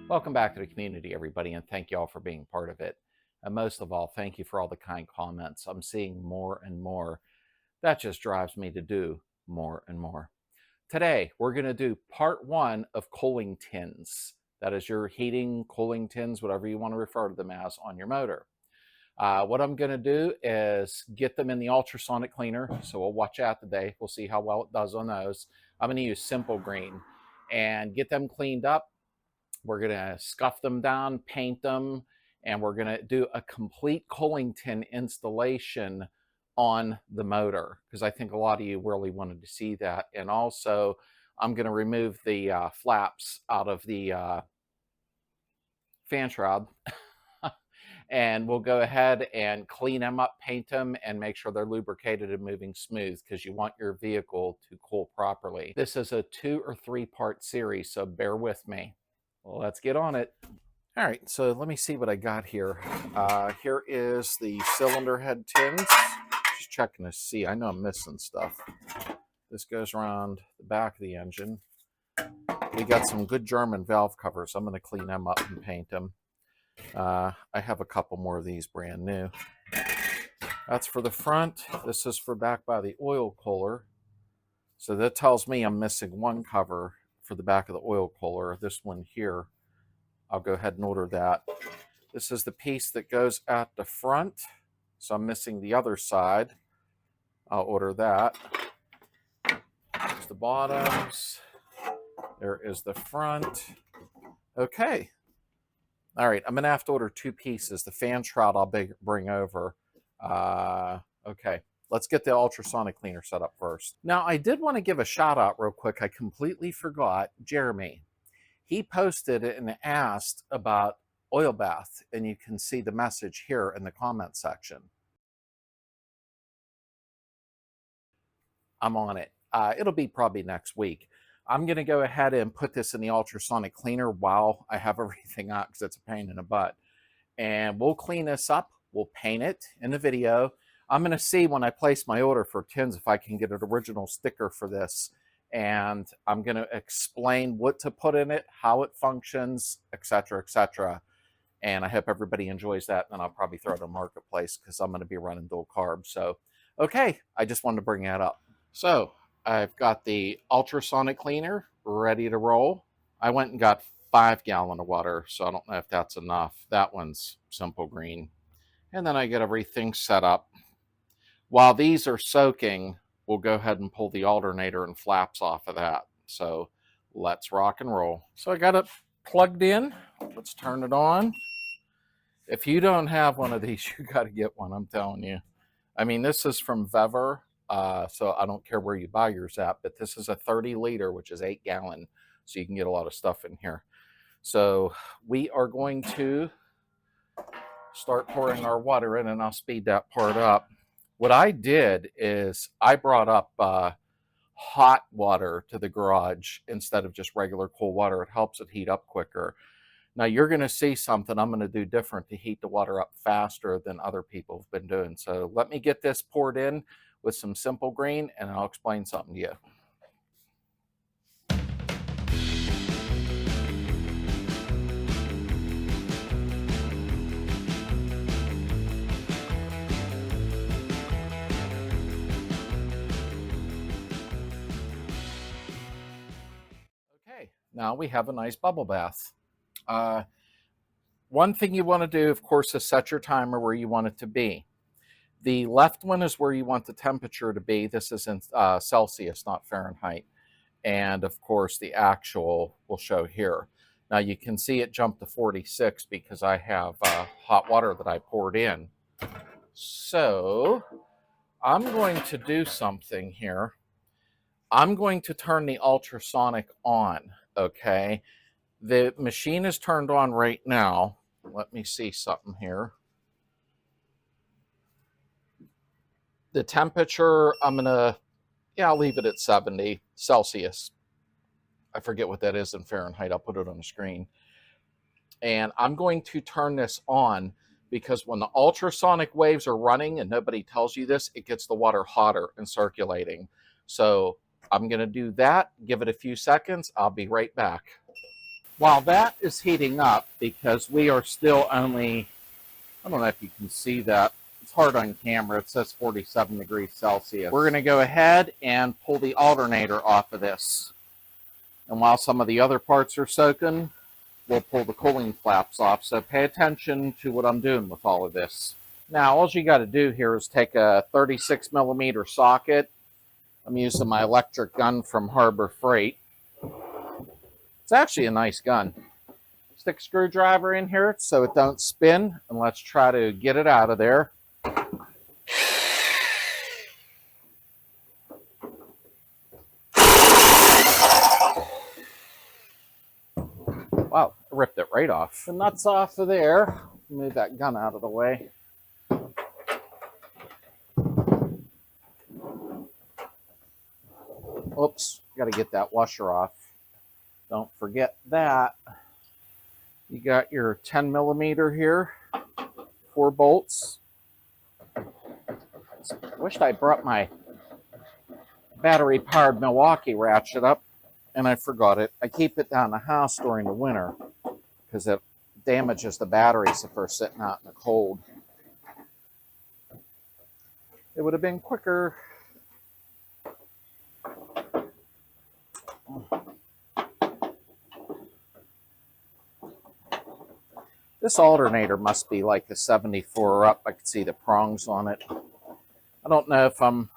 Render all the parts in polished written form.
Welcome back to the community, everybody, and thank you all for being part of it. And most of all, thank you for all the kind comments. I'm seeing more and more. That just drives me to do more and more. Today, we're going to do part one of cooling tins. That is your heating, cooling tins, whatever you want to refer to them as on your motor. What I'm going to do is get them in the ultrasonic cleaner. So we'll watch out today. We'll see how well it does on those. I'm going to use Simple Green and get them cleaned up. We're going to scuff them down, paint them, and we're going to do a complete cooling tin installation on the motor because I think a lot of you really wanted to see that. And also, I'm going to remove the flaps out of the fan shroud. And we'll go ahead and clean them up, paint them, and make sure they're lubricated and moving smooth because you want your vehicle to cool properly. This is a 2 or 3 part series, so bear with me. Well, let's get on it. All right, so let me see what I got here. Here is the cylinder head tins. Just checking to see. I know I'm missing stuff. This goes around the back of the engine. We got some good German valve covers. I'm going to clean them up and paint them. I have a couple more of these brand new. That's for the front. This is for back by the oil cooler. So that tells me I'm missing one cover for the back of the oil cooler. This one here, I'll go ahead and order that. This is the piece that goes at the front. So I'm missing the other side. I'll order that. There's the bottoms. There is the front. Okay. All right, I'm going to have to order 2 pieces. The fan shroud I'll bring over. Okay, let's get the ultrasonic cleaner set up first. Now, I did want to give a shout out real quick. I completely forgot Jeremy. He posted and asked about oil bath, and you can see the message here in the comment section. I'm on it. It'll be probably next week. I'm going to go ahead and put this in the ultrasonic cleaner while I have everything out because it's a pain in the butt. And we'll clean this up. We'll paint it in the video. I'm going to see when I place my order for tins if I can get an original sticker for this. And I'm going to explain what to put in it, how it functions, etc., etc. And I hope everybody enjoys that. And I'll probably throw it on Marketplace because I'm going to be running dual carbs. So, okay, I just wanted to bring that up. So, I've got the ultrasonic cleaner ready to roll. I went and got 5 gallons of water, so I don't know if that's enough. That one's Simple Green. And then I get everything set up. While these are soaking, we'll go ahead and pull the alternator and flaps off of that. So let's rock and roll. So I got it plugged in. Let's turn it on. If you don't have one of these, you got to get one, I'm telling you. I mean, this is from Vever. So I don't care where you buy yours at, but this is a 30 liter, which is 8 gallon. So you can get a lot of stuff in here. So we are going to start pouring our water in, and I'll speed that part up. What I did is I brought up hot water to the garage instead of just regular cold water. It helps it heat up quicker. Now you're going to see something I'm going to do different to heat the water up faster than other people have been doing. So let me get this poured in with some Simple Green, and I'll explain something to you. Okay, now we have a nice bubble bath. One thing you want to do, of course, is set your timer where you want it to be. The left one is where you want the temperature to be. This is in Celsius, not Fahrenheit. And of course, the actual will show here. Now you can see it jumped to 46 because I have hot water that I poured in. So I'm going to do something here. I'm going to turn the ultrasonic on, okay? The machine is turned on right now. Let me see something here. The temperature, I'll leave it at 70 Celsius. I forget what that is in Fahrenheit. I'll put it on the screen. And I'm going to turn this on because when the ultrasonic waves are running and nobody tells you this, it gets the water hotter and circulating. So I'm going to do that, give it a few seconds. I'll be right back. While that is heating up, because we are still only, I don't know if you can see that. It's hard on camera. It says 47 degrees Celsius. We're going to go ahead and pull the alternator off of this. And while some of the other parts are soaking, we'll pull the cooling flaps off. So pay attention to what I'm doing with all of this. Now, all you got to do here is take a 36 millimeter socket. I'm using my electric gun from Harbor Freight. It's actually a nice gun. Stick a screwdriver in here so it don't spin, and let's try to get it out of there. Wow, I ripped it right off. The nuts off of there. Move that gun out of the way. Oops, got to get that washer off. Don't forget that. You got your 10 millimeter here, 4 bolts. I wished I brought my battery powered Milwaukee ratchet up, and I forgot it. I keep it down the house during the winter because it damages the batteries if they're sitting out in the cold. It would have been quicker. This alternator must be like a 74 up. I can see the prongs on it. I don't know if I'm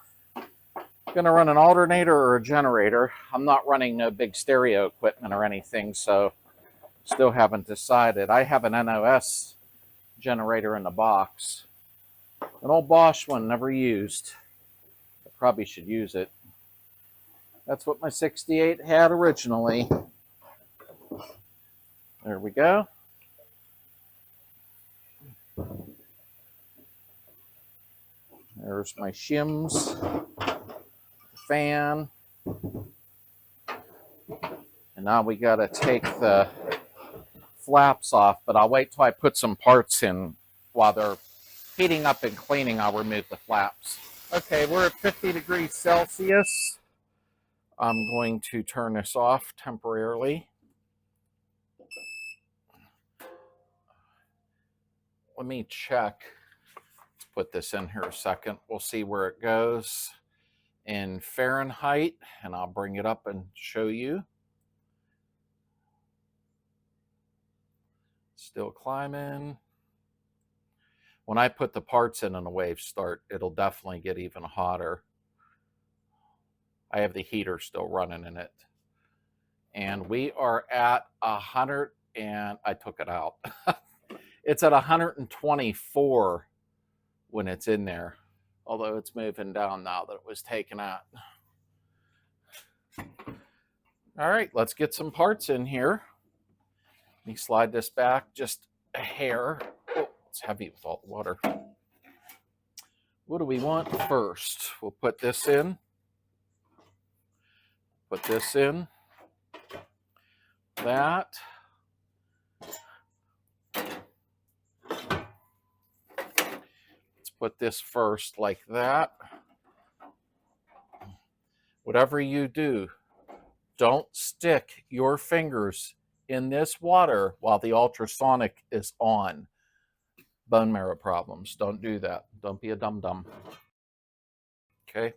going to run an alternator or a generator. I'm not running no big stereo equipment or anything, so still haven't decided. I have an NOS generator in the box. An old Bosch one, never used. I probably should use it. That's what my 68 had originally. There we go. There's my shims, the fan. And now we got to take the flaps off, but I'll wait till I put some parts in. While they're heating up and cleaning, I'll remove the flaps. Okay, we're at 50 degrees Celsius. I'm going to turn this off temporarily. Let me check. Let's put this in here a second. We'll see where it goes in Fahrenheit, and I'll bring it up and show you. Still climbing. When I put the parts in and the waves start, it'll definitely get even hotter. I have the heater still running in it. And we are at 100, and I took it out. It's at 124 when it's in there, although it's moving down now that it was taken out. All right, let's get some parts in here. Let me slide this back just a hair. Oh, it's heavy with all the water. What do we want first? We'll put this in. Put this in. That. Let's put this first like that. Whatever you do, don't stick your fingers in this water while the ultrasonic is on. Bone marrow problems. Don't do that. Don't be a dum-dum. Okay?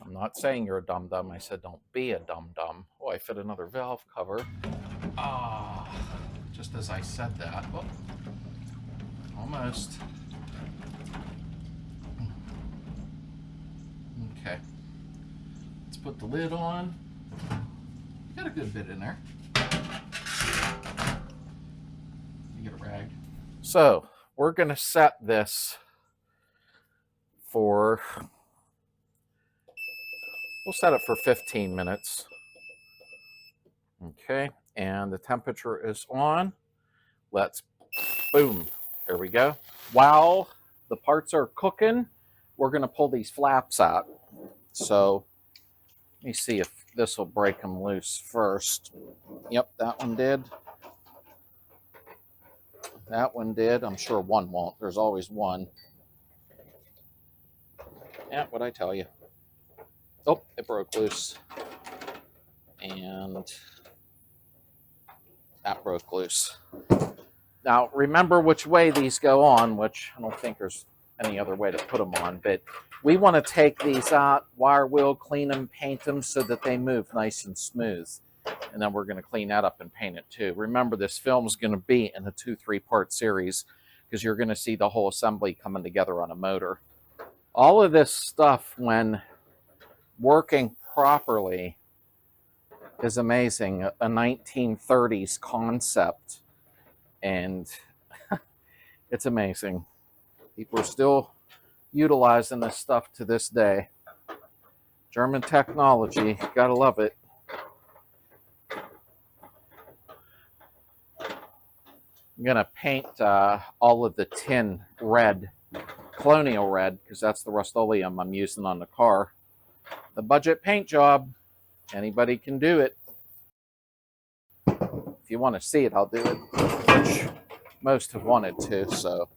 I'm not saying you're a dum-dum. I said don't be a dum-dum. Oh, I fit another valve cover. Ah, just as I said that. Oh, almost. Okay. Let's put the lid on. Got a good bit in there. You get a rag. So we're going to set this for, we'll set it for 15 minutes. Okay, and the temperature is on. Let's, boom, there we go. While the parts are cooking, we're going to pull these flaps out. So let me see if this will break them loose first. Yep, that one did. That one did. I'm sure one won't. There's always one. Yeah, what'd I tell you? Oh, it broke loose. And that broke loose. Now, remember which way these go on, which I don't think there's any other way to put them on, but we want to take these out, wire wheel, clean them, paint them so that they move nice and smooth. And then we're going to clean that up and paint it too. Remember, this film is going to be in a 2-3 part series because you're going to see the whole assembly coming together on a motor. All of this stuff, when working properly, is amazing. A 1930s concept, and it's amazing. People are still utilizing this stuff to this day. German technology, gotta love it. I'm gonna paint all of the tin red, colonial red, because that's the Rust-Oleum I'm using on the car. The budget paint job, anybody can do it. If you want to see it, I'll do it, which most have wanted to, so.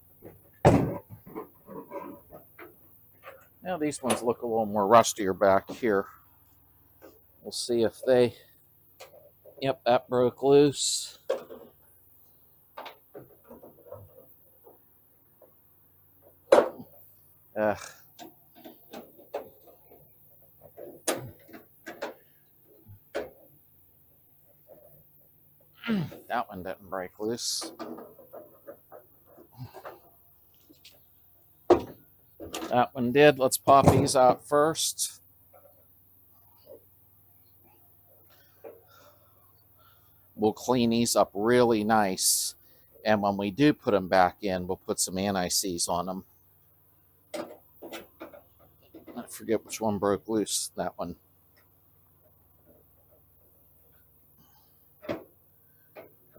Now these ones look a little more rustier back here. We'll see if they, yep, that broke loose. That one didn't break loose. That one did. Let's pop these out first. We'll clean these up really nice. And when we do put them back in, we'll put some anti-seize on them. I forget which one broke loose. That one.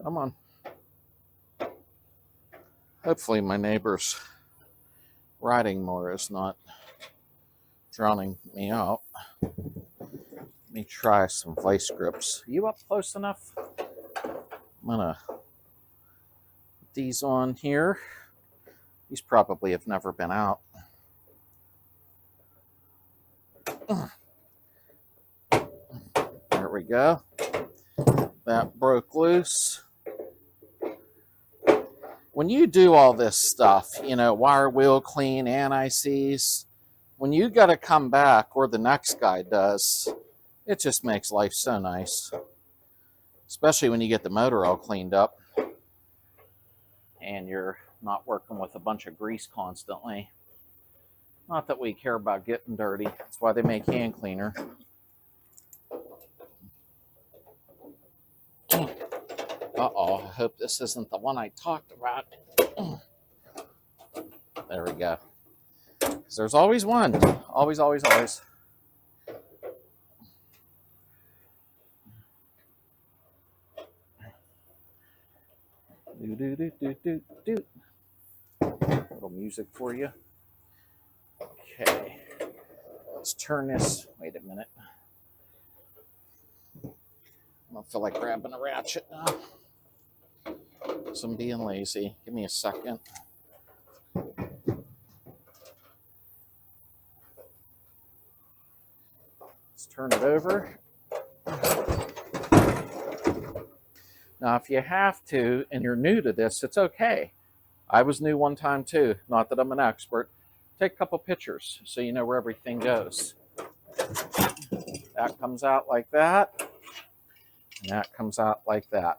Come on. Hopefully my neighbor's riding more is not drowning me out. Let me try some vice grips. Are you up close enough? I'm gonna put these on here. These probably have never been out. There we go. That broke loose. When you do all this stuff, you know, wire wheel clean, anti-seize, when you got to come back, or the next guy does, it just makes life so nice. Especially when you get the motor all cleaned up and you're not working with a bunch of grease constantly. Not that we care about getting dirty. That's why they make hand cleaner. Uh-oh, I hope this isn't the one I talked about. There we go. Because there's always one. Always, always, always. Do-do-do-do-do-do. Little music for you. Okay. Let's turn this. Wait a minute. I don't feel like grabbing a ratchet now. So I'm being lazy. Give me a second. Let's turn it over. Now, if you have to, and you're new to this, it's okay. I was new one time too. Not that I'm an expert. Take a couple pictures so you know where everything goes. That comes out like that. And that comes out like that.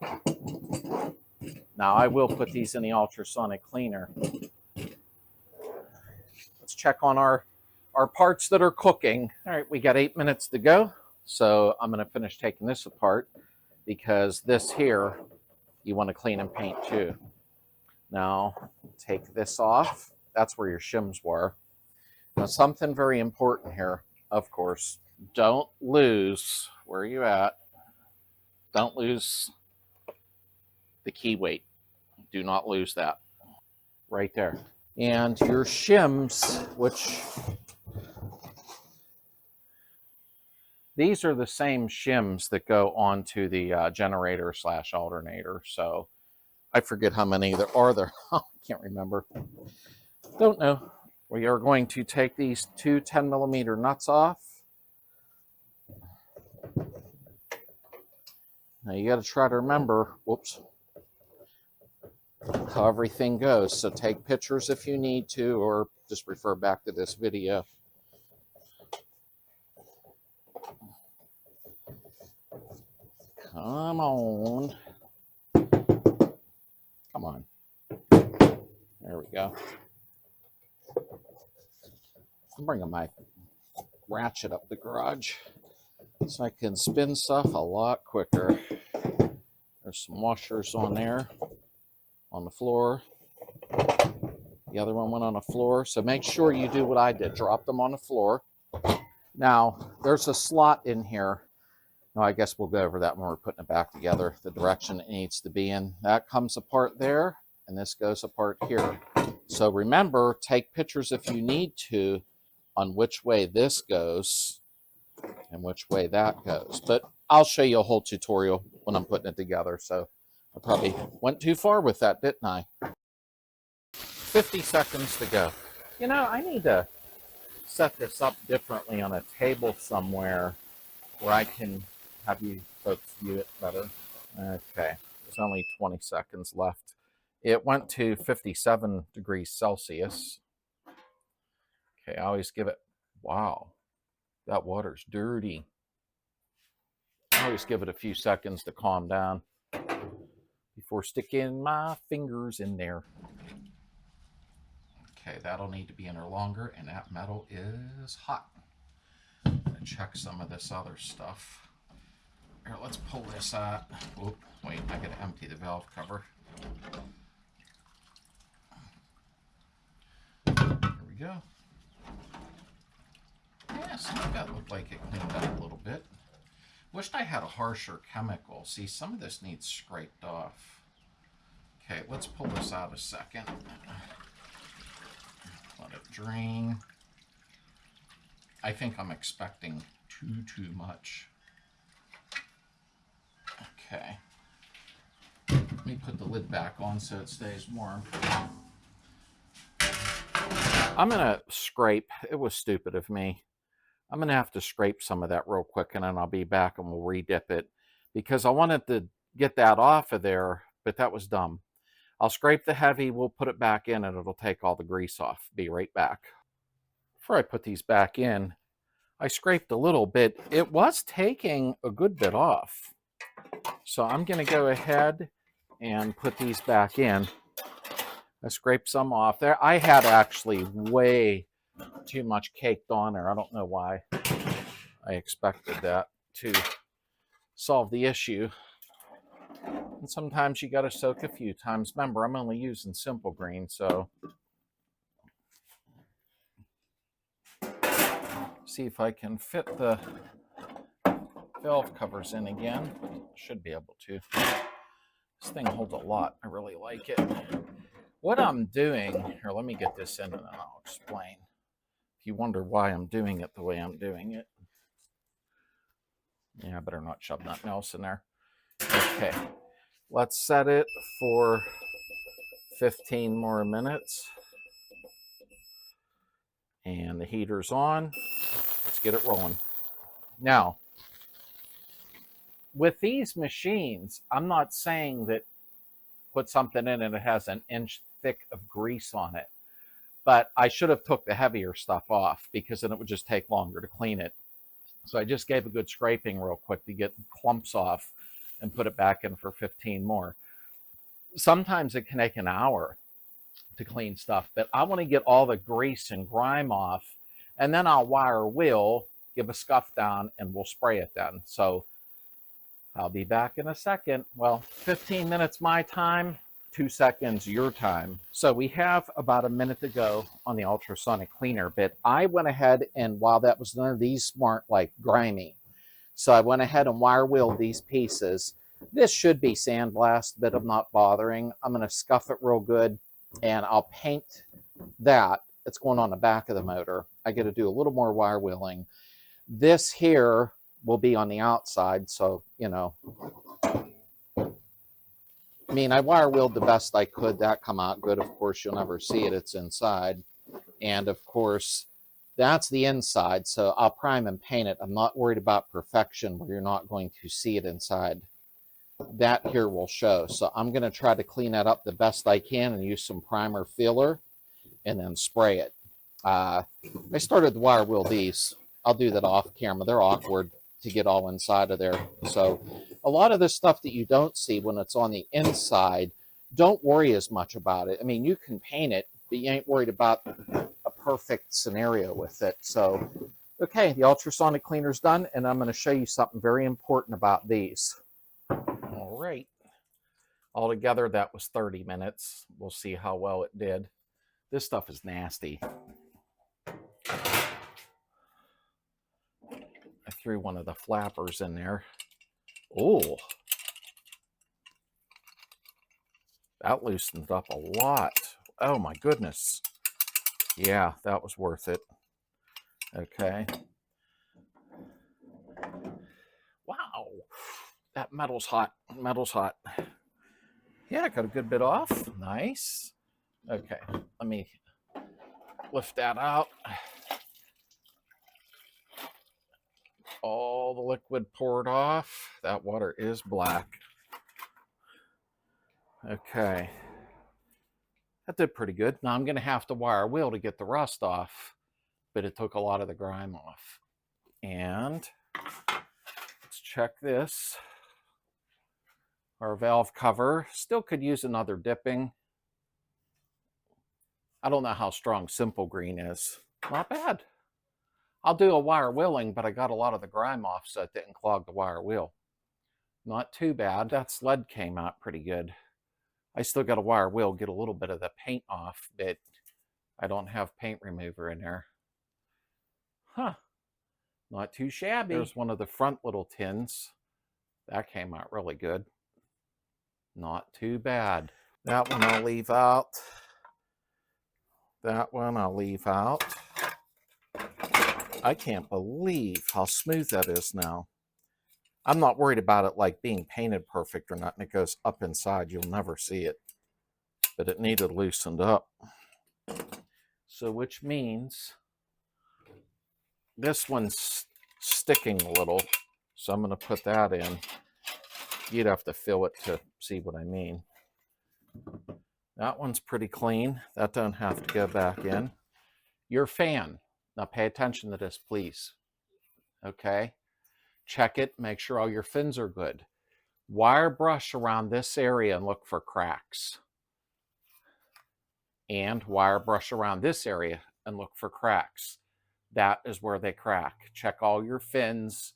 Now, I will put these in the ultrasonic cleaner. Let's check on our parts that are cooking. All right, we got 8 minutes to go. So I'm going to finish taking this apart because this here, you want to clean and paint too. Now, take this off. That's where your shims were. Now, something very important here, of course. Don't lose, where are you at? Don't lose the key weight. Do not lose that. Right there. And your shims, which these are the same shims that go onto the generator / alternator. So I forget how many there are there. I can't remember. Don't know. We are going to take these two 10mm nuts off. Now you got to try to remember, whoops, how everything goes. So take pictures if you need to, or just refer back to this video. Come on. Come on. There we go. I'm bringing my ratchet up the garage so I can spin stuff a lot quicker. There's some washers on there, on the floor. The other one went on the floor. So make sure you do what I did. Drop them on the floor. Now, there's a slot in here. No, I guess we'll go over that when we're putting it back together. The direction it needs to be in. That comes apart there, and this goes apart here. So remember, take pictures if you need to on which way this goes and which way that goes. But I'll show you a whole tutorial when I'm putting it together. So I probably went too far with that, didn't I? 50 seconds to go. You know, I need to set this up differently on a table somewhere where I can have you folks view it better. Okay, there's only 20 seconds left. It went to 57 degrees Celsius. Okay, I always give it, wow, that water's dirty. I always give it a few seconds to calm down before sticking my fingers in there. Okay, that'll need to be in there longer, and that metal is hot. I'm gonna check some of this other stuff. Here, let's pull this out. Oh, wait, I gotta empty the valve cover. Here we go. Yeah, some of that looked like it cleaned up a little bit. Wished I had a harsher chemical. See, some of this needs scraped off. Okay, let's pull this out a second. Let it drain. I think I'm expecting too much. Okay. Let me put the lid back on so it stays warm. I'm gonna scrape. It was stupid of me. I'm gonna have to scrape some of that real quick, and then I'll be back and we'll redip it, because I wanted to get that off of there, but that was dumb. I'll scrape the heavy, we'll put it back in, and it'll take all the grease off. Be right back. Before I put these back in, I scraped a little bit. It was taking a good bit off. So I'm going to go ahead and put these back in. I scraped some off there. I had actually way too much caked on there. I don't know why I expected that to solve the issue. And sometimes you got to soak a few times. Remember, I'm only using simple green, so see if I can fit the valve covers in again. Should be able to. This thing holds a lot. I really like it. What I'm doing, here, let me get this in and then I'll explain. If you wonder why I'm doing it the way I'm doing it. Yeah, I better not shove nothing else in there. Okay, let's set it for 15 more minutes. And the heater's on. Let's get it rolling. Now, with these machines, I'm not saying that put something in and it has an inch thick of grease on it, but I should have took the heavier stuff off, because then it would just take longer to clean it. So I just gave a good scraping real quick to get clumps off and put it back in for 15 more. Sometimes it can take an hour to clean stuff, but I want to get all the grease and grime off, and then I'll wire wheel, give a scuff down, and we'll spray it then. So I'll be back in a second. Well, 15 minutes my time, 2 seconds your time. So we have about a minute to go on the ultrasonic cleaner, but I went ahead, and while that was done, these weren't like grimy. So I went ahead and wire wheeled these pieces. This should be sandblasted, but I'm not bothering. I'm going to scuff it real good, and I'll paint that. It's going on the back of the motor. I got to do a little more wire wheeling. This here will be on the outside, so, you know, I mean, I wire wheeled the best I could. That come out good. Of course, you'll never see it. It's inside. And of course, that's the inside. So I'll prime and paint it. I'm not worried about perfection where you're not going to see it inside. that here will show. So I'm going to try to clean that up the best I can and use some primer filler and then spray it. I started to wire wheel these. I'll do that off camera. They're awkward to get all inside of there. So a lot of the stuff that you don't see when it's on the inside, don't worry as much about it. I mean, you can paint it, but you ain't worried about a perfect scenario with it. So, okay, the ultrasonic cleaner's done, and I'm going to show you something very important about these. All right. Altogether, that was 30 minutes. We'll see how well it did. This stuff is nasty. I threw one of the flappers in there. Oh, that loosened up a lot. Oh my goodness. Yeah, that was worth it. Okay. Wow. That metal's hot. Metal's hot. Yeah, got a good bit off. Nice. Okay, let me lift that out. All the liquid poured off. That water is black. Okay. That did pretty good. Now I'm going to have to wire a wheel to get the rust off, but it took a lot of the grime off. And let's check this. Our valve cover still could use another dipping. I don't know how strong Simple Green is. Not bad. I'll do a wire wheeling, but I got a lot of the grime off so it didn't clog the wire wheel. Not too bad. That sled came out pretty good. I still got a wire wheel, get a little bit of the paint off, but I don't have paint remover in there. Huh. Not too shabby. There's one of the front little tins. That came out really good. Not too bad. That one I'll leave out. That one I'll leave out. I can't believe how smooth that is now. I'm not worried about it like being painted perfect or not, and it goes up inside. You'll never see it. But it needed loosened up. So which means this one's sticking a little. So I'm going to put that in. You'd have to feel it to see what I mean. That one's pretty clean. That don't have to go back in. Your fan. Now pay attention to this, please. Okay? Check it. Make sure all your fins are good. Wire brush around this area and look for cracks. And wire brush around this area and look for cracks. That is where they crack. Check all your fins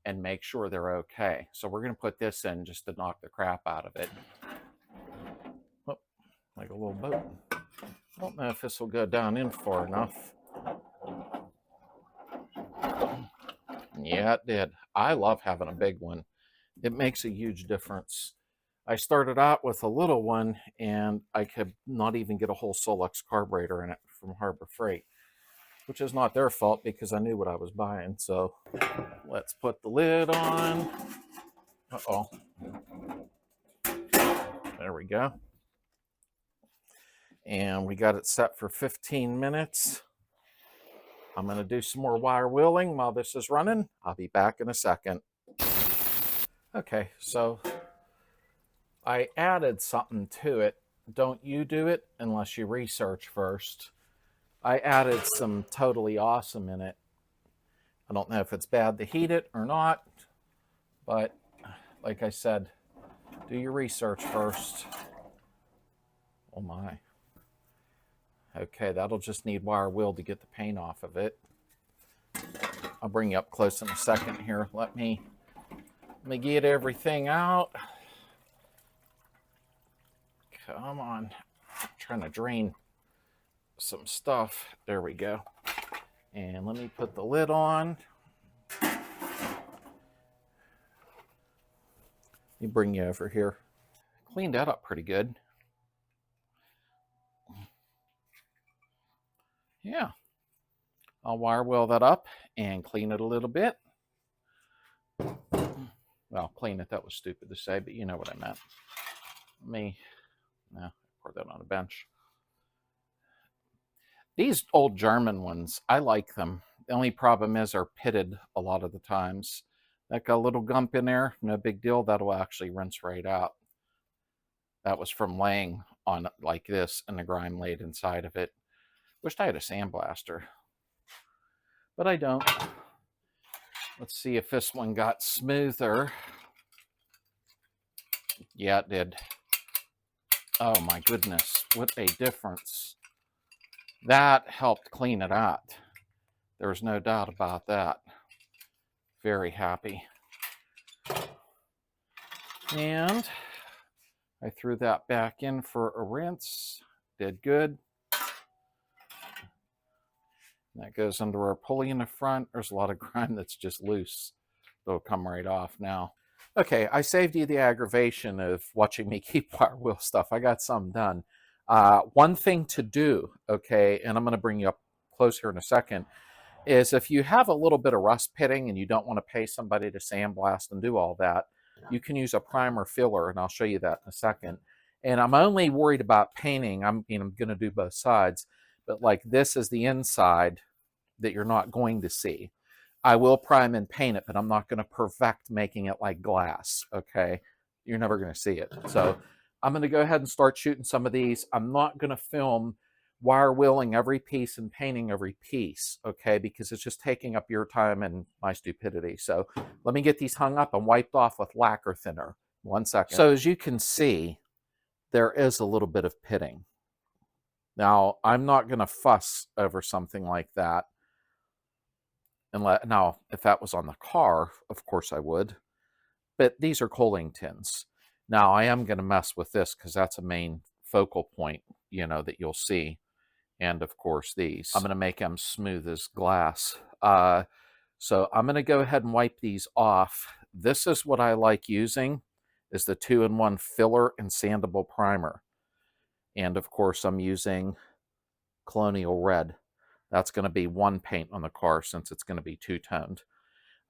and make sure they're okay. So we're going to put this in just to knock the crap out of it. Oh, like a little boat. I don't know if this will go down in far enough. Yeah, it did. I love having a big one. It makes a huge difference. I started out with a little one and I could not even get a whole Solux carburetor in it from Harbor Freight, which is not their fault because I knew what I was buying. So let's put the lid on. Uh-oh. There we go. And we got it set for 15 minutes. I'm going to do some more wire wheeling while this is running. I'll be back in a second. Okay, so I added something to it. Don't you do it unless you research first. I added some Totally Awesome in it. I don't know if it's bad to heat it or not, but like I said, do your research first. Oh my. Okay, that'll just need wire wheel to get the paint off of it. I'll bring you up close in a second here. Let me get everything out. Come on. I'm trying to drain some stuff. There we go. And let me put the lid on. Let me bring you over here. Cleaned that up pretty good. Yeah. I'll wire wheel that up and clean it a little bit. Well, clean it, that was stupid to say, but you know what I meant. Pour that on a bench. These old German ones, I like them. The only problem is they're pitted a lot of the times. That got a little gump in there, no big deal. That'll actually rinse right out. That was from laying on it like this and the grime laid inside of it. Wished I had a sandblaster, but I don't. Let's see if this one got smoother. Yeah, it did. Oh my goodness, what a difference. That helped clean it out. There's no doubt about that. Very happy. And I threw that back in for a rinse. Did good. That goes under our pulley in the front. There's a lot of grime that's just loose. They'll come right off now. Okay, I saved you the aggravation of watching me keep wire wheel stuff. I got some done. One thing to do, okay, and I'm going to bring you up close here in a second, is if you have a little bit of rust pitting and you don't want to pay somebody to sandblast and do all that, you can use a primer filler, and I'll show you that in a second. And I'm only worried about painting. I'm going to do both sides, but like this is the inside that you're not going to see. I will prime and paint it, but I'm not going to perfect making it like glass, okay? You're never going to see it. So I'm going to go ahead and start shooting some of these. I'm not going to film wire wheeling every piece and painting every piece, okay? Because it's just taking up your time and my stupidity. So let me get these hung up and wiped off with lacquer thinner. 1 second. So as you can see, there is a little bit of pitting. Now, I'm not going to fuss over something like that. Now, if that was on the car, of course I would. But these are coaling tins. Now, I am going to mess with this because that's a main focal point, you know, that you'll see. And, of course, these. I'm going to make them smooth as glass. So I'm going to go ahead and wipe these off. This is what I like using, is the 2-in-1 filler and sandable primer. And, of course, I'm using Colonial Red. That's going to be one paint on the car since it's going to be two-toned.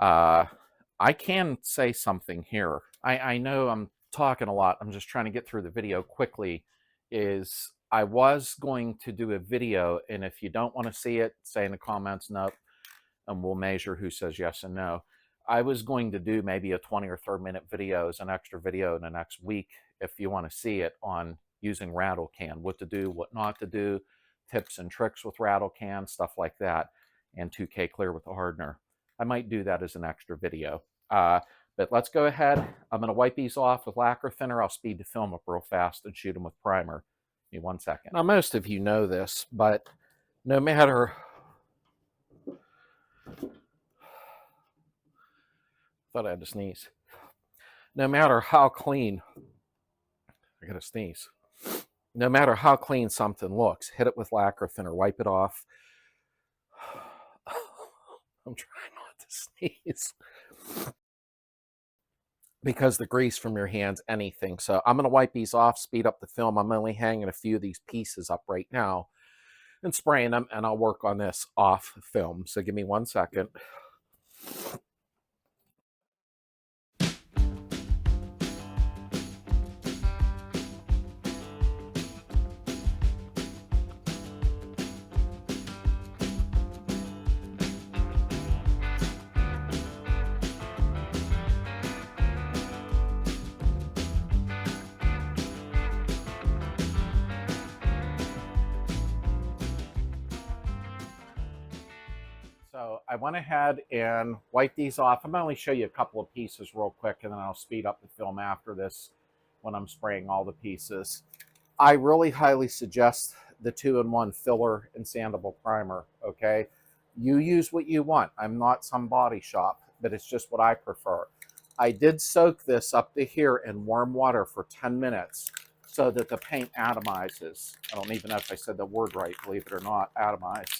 I can say something here. I know I'm talking a lot. I'm just trying to get through the video quickly. I was going to do a video, and if you don't want to see it, say in the comments, no, and we'll measure who says yes and no. I was going to do maybe a 20 or 30 minute video as an extra video in the next week if you want to see it on using rattle can, what to do, what not to do, tips and tricks with rattle can, stuff like that, and 2K clear with the hardener. I might do that as an extra video. But let's go ahead. I'm going to wipe these off with lacquer thinner. I'll speed the film up real fast and shoot them with primer. Give me 1 second. Now, most of you know this, but no matter... thought I had to sneeze. No matter how clean... I gotta sneeze. No matter how clean something looks, hit it with lacquer thinner, wipe it off. I'm trying not to sneeze. Because the grease from your hands, anything. So I'm going to wipe these off, speed up the film. I'm only hanging a few of these pieces up right now and spraying them, and I'll work on this off film. So give me 1 second. So I went ahead and wiped these off. I'm going to only show you a couple of pieces real quick, and then I'll speed up the film after this when I'm spraying all the pieces. I really highly suggest the 2-in-1 filler and sandable primer, okay? You use what you want. I'm not some body shop, but it's just what I prefer. I did soak this up to here in warm water for 10 minutes so that the paint atomizes. I don't even know if I said the word right, believe it or not, atomize.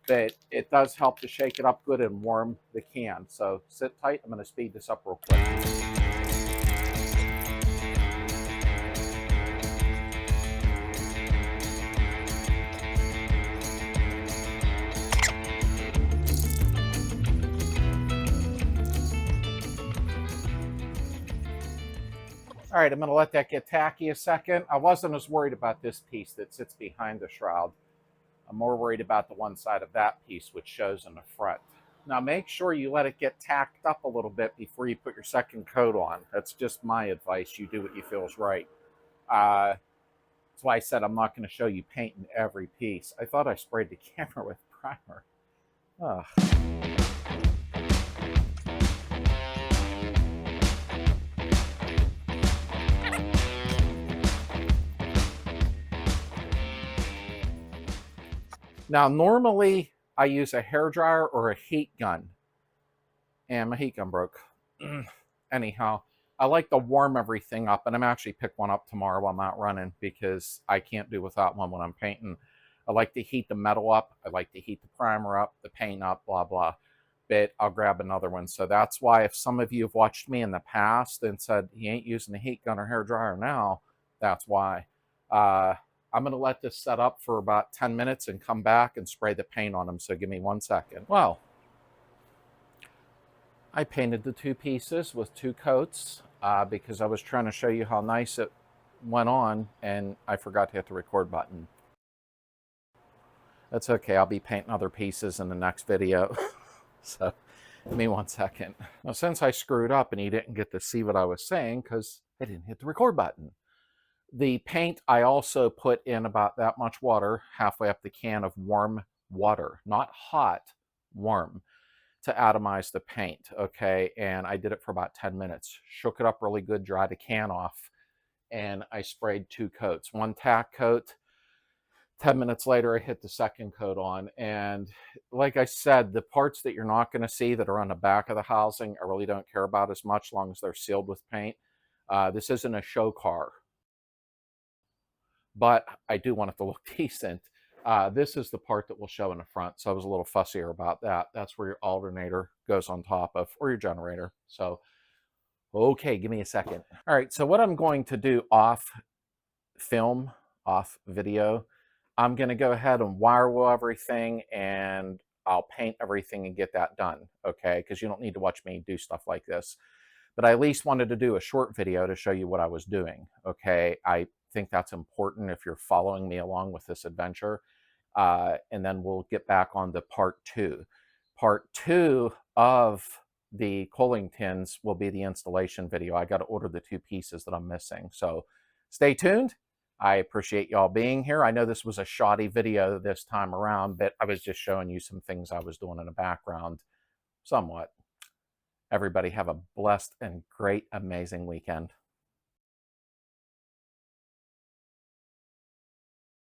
But it does help to shake it up good and warm the can. So sit tight. I'm going to speed this up real quick. All right, I'm going to let that get tacky a second. I wasn't as worried about this piece that sits behind the shroud. I'm more worried about the one side of that piece, which shows in the front. Now make sure you let it get tacked up a little bit before you put your second coat on. That's just my advice. You do what you feel is right. That's why I said I'm not going to show you painting every piece. I thought I sprayed the camera with primer. Ugh. Now, normally I use a hairdryer or a heat gun. And my heat gun broke. Anyhow, I like to warm everything up, and I'm actually pick one up tomorrow while I'm out running because I can't do without one when I'm painting. I like to heat the metal up. I like to heat the primer up, the paint up, blah, blah. But I'll grab another one. So that's why if some of you have watched me in the past and said, he ain't using a heat gun or hair dryer now, that's why. I'm going to let this set up for about 10 minutes and come back and spray the paint on them. So give me 1 second. Well, I painted the two pieces with two coats because I was trying to show you how nice it went on, and I forgot to hit the record button. That's okay. I'll be painting other pieces in the next video. So give me 1 second. Now, since I screwed up and you didn't get to see what I was saying because I didn't hit the record button. The paint, I also put in about that much water, halfway up the can of warm water, not hot, warm, to atomize the paint, okay? And I did it for about 10 minutes. Shook it up really good, dried the can off, and I sprayed two coats. One tack coat. 10 minutes later, I hit the second coat on. And like I said, the parts that you're not going to see that are on the back of the housing, I really don't care about as much, as long as they're sealed with paint. This isn't a show car, but I do want it to look decent. This is the part that will show in the front, so I was a little fussier about that. That's where your alternator goes on top of, or your generator. So, okay, give me a second. All right, so what I'm going to do off film, off video, I'm going to go ahead and wire wool everything, and I'll paint everything and get that done, okay? Because you don't need to watch me do stuff like this. But I at least wanted to do a short video to show you what I was doing, okay? I think that's important if you're following me along with this adventure. And then we'll get back on to part two. Part two of the cooling tins will be the installation video. I got to order the two pieces that I'm missing. So stay tuned. I appreciate y'all being here. I know this was a shoddy video this time around, but I was just showing you some things I was doing in the background somewhat. Everybody have a blessed and great, amazing weekend.